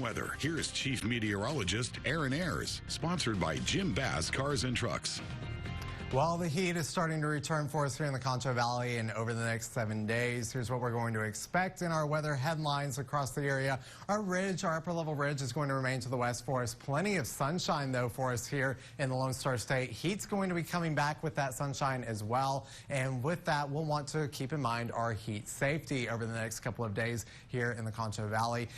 Weather. Here is Chief Meteorologist Aaron Ayers, sponsored by Jim Bass Cars and Trucks. Well, the heat is starting to return for us here in the Concho Valley, and over the next 7 days, here's what we're going to expect in our weather headlines across the area. Our upper level ridge is going to remain to the west for us. Plenty of sunshine, though, for us here in the Lone Star State. Heat's going to be coming back with that sunshine as well, and with that, we'll want to keep in mind our heat safety over the next couple of days here in the Concho Valley.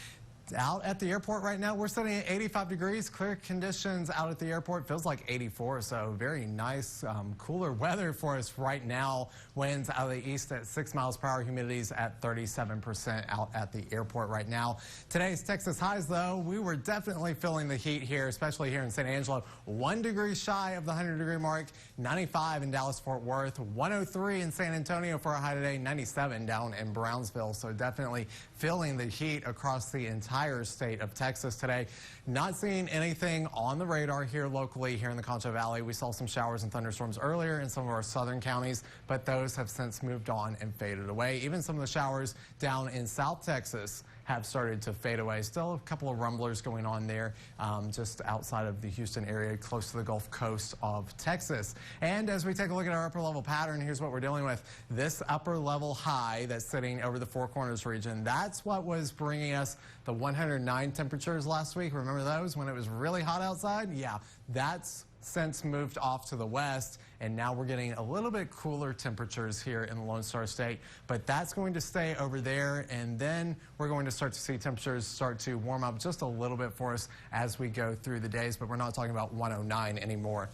Out at the airport right now, we're sitting at 85 degrees. Clear conditions out at the airport. Feels like 84, so very nice, cooler weather for us right now. Winds out of the east at 6 miles per hour. Humidity's at 37% out at the airport right now. Today's Texas highs, though, we were definitely feeling the heat here, especially here in San Angelo. 1 degree shy of the 100-degree mark. 95 in Dallas-Fort Worth. 103 in San Antonio for a high today. 97 down in Brownsville. So definitely feeling the heat across the entire state of Texas today. Not seeing anything on the radar here locally here in the Concho Valley. We saw some showers and thunderstorms earlier in some of our southern counties, but those have since moved on and faded away. Even some of the showers down in South Texas have started to fade away. Still a couple of rumblers going on there just outside of the Houston area, close to the Gulf Coast of Texas. And as we take a look at our upper level pattern, here's what we're dealing with. This upper level high that's sitting over the Four Corners region, that's what was bringing us the 109 temperatures last week. Remember those when it was really hot outside? Yeah, that's since moved off to the west, and now we're getting a little bit cooler temperatures here in the Lone Star State, but that's going to stay over there, and then we're going to start to see temperatures start to warm up just a little bit for us as we go through the days, but we're not talking about 109 anymore.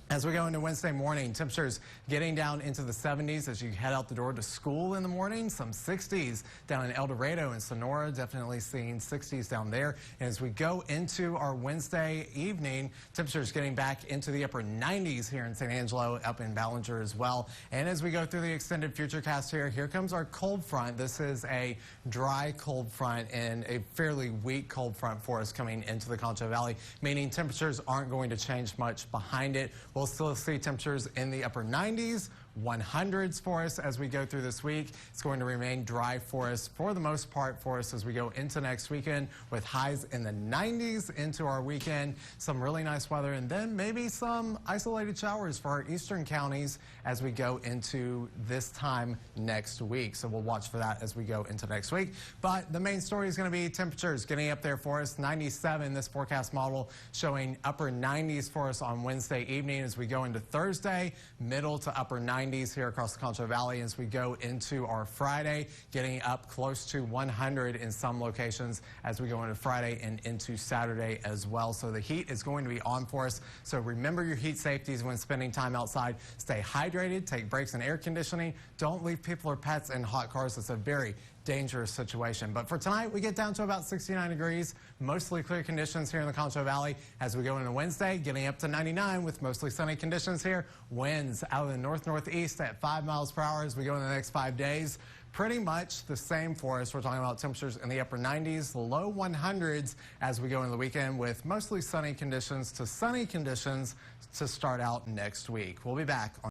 As we go into Wednesday morning, temperatures getting down into the 70s as you head out the door to school in the morning. Some 60s down in El Dorado and Sonora, definitely seeing 60s down there. And as we go into our Wednesday evening, temperatures getting back into the upper 90s here in San Angelo, up in Ballinger as well. And as we go through the extended FUTURECAST here comes our cold front. This is a dry cold front and a fairly weak cold front for us coming into the Concho Valley, meaning temperatures aren't going to change much behind it. We'll still see temperatures in the upper 90s, 100s for us as we go through this week. It's going to remain dry for us for the most part for us as we go into next weekend with highs in the 90s into our weekend. Some really nice weather and then maybe some isolated showers for our eastern counties as we go into this time next week. So we'll watch for that as we go into next week. But the main story is going to be temperatures getting up there for us. 97, this forecast model showing upper 90s for us on Wednesday evening as we go into Thursday, middle to upper 90s here across the Concho Valley as we go into our Friday, getting up close to 100 in some locations as we go into Friday and into Saturday as well. So the heat is going to be on for us. So remember your heat safeties when spending time outside. Stay hydrated, take breaks in air conditioning. Don't leave people or pets in hot cars. It's a very dangerous situation. But for tonight, we get down to about 69 degrees, mostly clear conditions here in the Concho Valley as we go into Wednesday, getting up to 99 with mostly sunny conditions here. Winds out of the north-northeast at 5 miles per hour as we go in the next 5 days. Pretty much the same for us. We're talking about temperatures in the upper 90s, low 100s as we go into the weekend with mostly sunny conditions to start out next week. We'll be back on